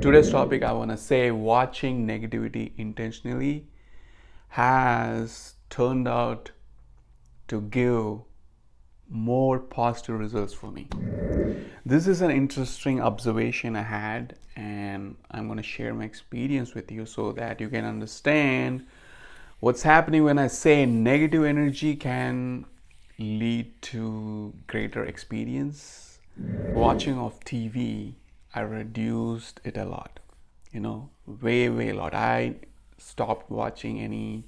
Today's topic, I want to say watching negativity intentionally has turned out to give more positive results for me. This is an interesting observation I had, and I'm going to share my experience with you so that you can understand what's happening when I say negative energy can lead to greater experience. Watching of TV, I reduced it a lot, way a lot. I stopped watching any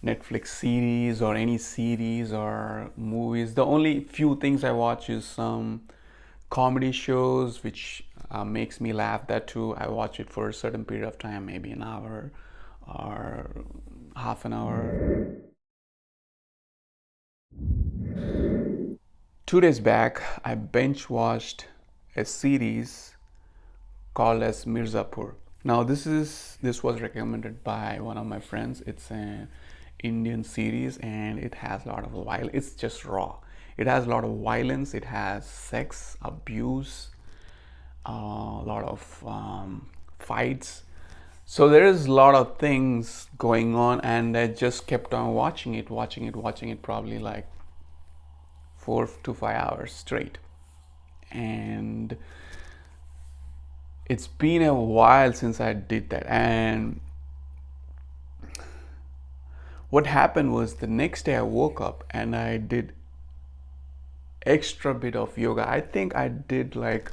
Netflix series or any series or movies. The only few things I watch is some comedy shows which makes me laugh. That too, I watch it for a certain period of time, maybe an hour or half an hour. 2 days back, I binge watched a series called as Mirzapur. Now this was recommended by one of my friends. It's an Indian series and it has a lot of violence. It's just raw. It has a lot of violence. It has sex, abuse, a lot of fights. So there is a lot of things going on, and I just kept on watching it, probably like 4 to 5 hours straight. And it's been a while since I did that. And what happened was the next day I woke up and I did extra bit of yoga. I think I did like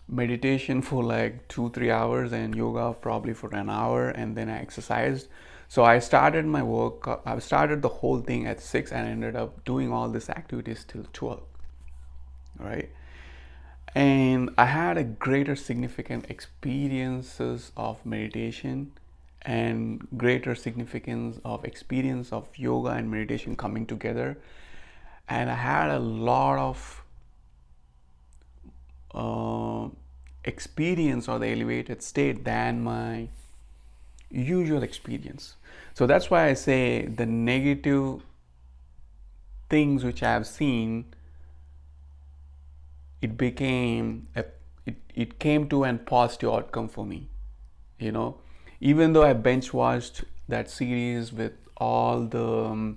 meditation for like 2 3 hours and yoga probably for an hour, and then I exercised. So I started my work. I started the whole thing at 6 and ended up doing all these activities till 12. Right? And I had a greater significant experiences of meditation and greater significance of experience of yoga and meditation coming together. And I had a lot of experience or the elevated state than my usual experience. So that's why I say the negative things which I have seen, it came to an positive outcome for me. Even though I bench watched that series with all the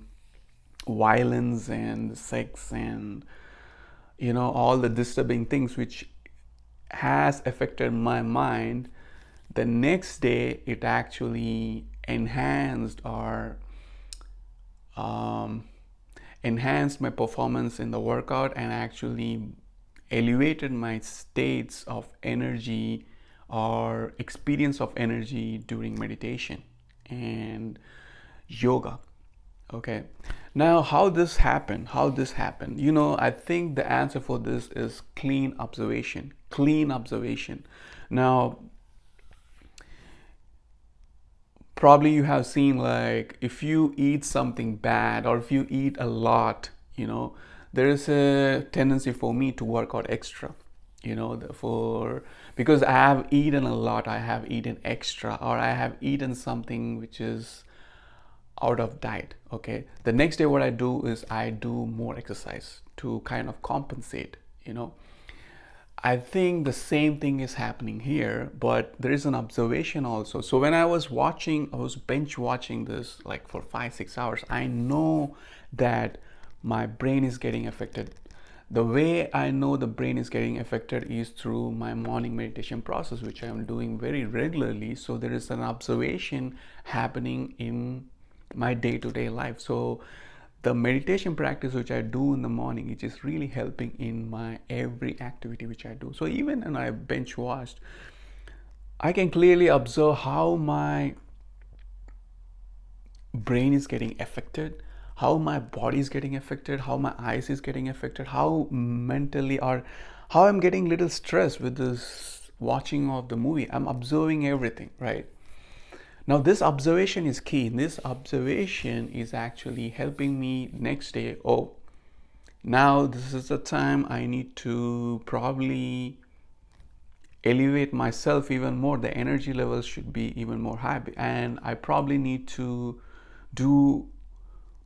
violence and sex and all the disturbing things which has affected my mind, the next day it actually um, enhanced my performance in the workout and actually elevated my states of energy or experience of energy during meditation and yoga. Okay, now how this happened, I think the answer for this is clean observation. Now probably you have seen, like, if you eat something bad or if you eat a lot, there is a tendency for me to work out extra, for because I have eaten a lot, I have eaten extra, or I have eaten something which is out of diet. Okay, the next day what I do is I do more exercise to kind of compensate. I think the same thing is happening here, but there is an observation also. So when I was binge watching this like for 5 6 hours, I know that my brain is getting affected. The way I know the brain is getting affected is through my morning meditation process, which I am doing very regularly. So there is an observation happening in my day-to-day life. So the meditation practice which I do in the morning, it is really helping in my every activity which I do. So even when I bench watched, I can clearly observe how my brain is getting affected, how my body is getting affected, how my eyes is getting affected, how mentally, or how I'm getting little stressed with this watching of the movie. I'm observing everything, right? Now this observation is key. This observation is actually helping me next day. Oh, now this is the time I need to probably elevate myself even more. The energy levels should be even more high, and I probably need to do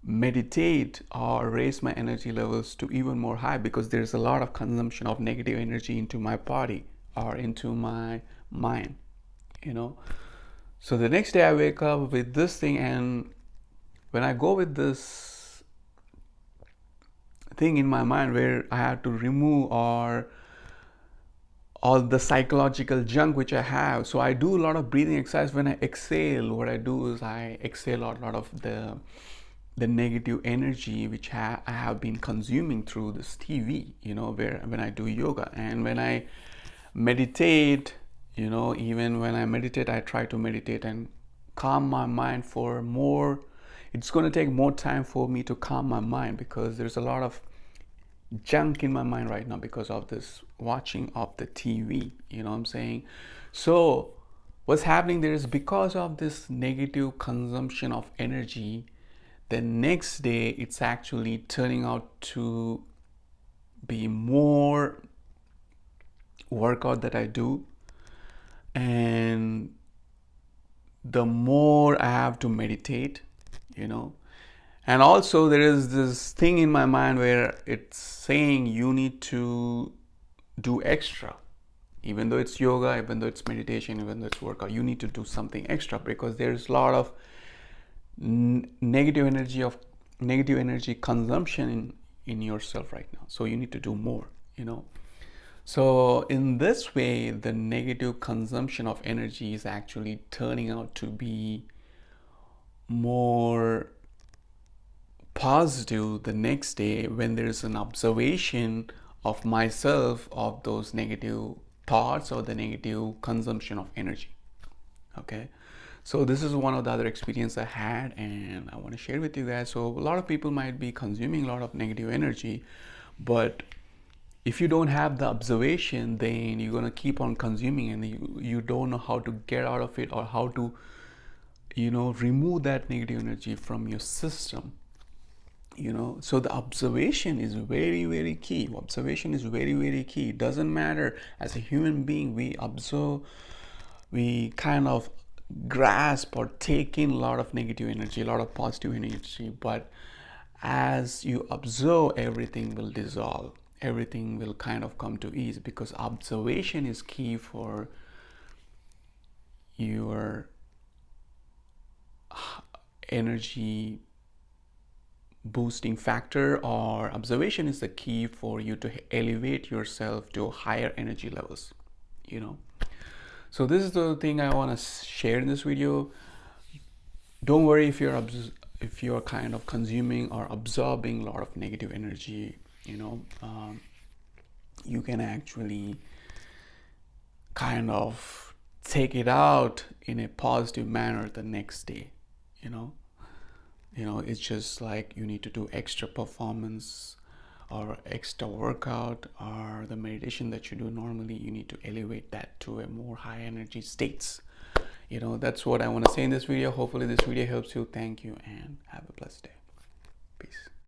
meditate or raise my energy levels to even more high, because there's a lot of consumption of negative energy into my body or into my mind, you know. So the next day I wake up with this thing, and when I go with this thing in my mind where I have to remove or all the psychological junk which I have. So I do a lot of breathing exercise. When I exhale, what I do is I exhale a lot of the negative energy which I have been consuming through this TV, you know, where when I do yoga and when I meditate, you know, even when I meditate, I try to meditate and calm my mind for more. It's going to take more time for me to calm my mind because there's a lot of junk in my mind right now because of this watching of the TV, you know what I'm saying? So what's happening there is because of this negative consumption of energy, the next day it's actually turning out to be more workout that I do, and the more I have to meditate, you know. And also there is this thing in my mind where it's saying you need to do extra. Even though it's yoga, even though it's meditation, even though it's workout, you need to do something extra because there's a lot of negative energy consumption in yourself right now. So you need to do more, you know. So in this way, the negative consumption of energy is actually turning out to be more positive the next day when there's an observation of myself of those negative thoughts or the negative consumption of energy. Okay, so this is one of the other experience I had and I want to share with you guys. So a lot of people might be consuming a lot of negative energy, but if you don't have the observation, then you're going to keep on consuming and you don't know how to get out of it or how to, you know, remove that negative energy from your system, you know. So the observation is very, very key. Observation is very, very key. It doesn't matter, as a human being, we observe, we kind of grasp or take in a lot of negative energy, a lot of positive energy, but as you observe, everything will dissolve, everything will kind of come to ease, because observation is key for your energy boosting factor, or observation is the key for you to elevate yourself to higher energy levels, you know. So this is the thing I want to share in this video. Don't worry if you're kind of consuming or absorbing a lot of negative energy, you know. You can actually kind of take it out in a positive manner the next day, you know. It's just like you need to do extra performance or extra workout, or the meditation that you do normally, you need to elevate that to a more high energy states. You know, that's what I want to say in this video. Hopefully this video helps you. Thank you and have a blessed day. Peace.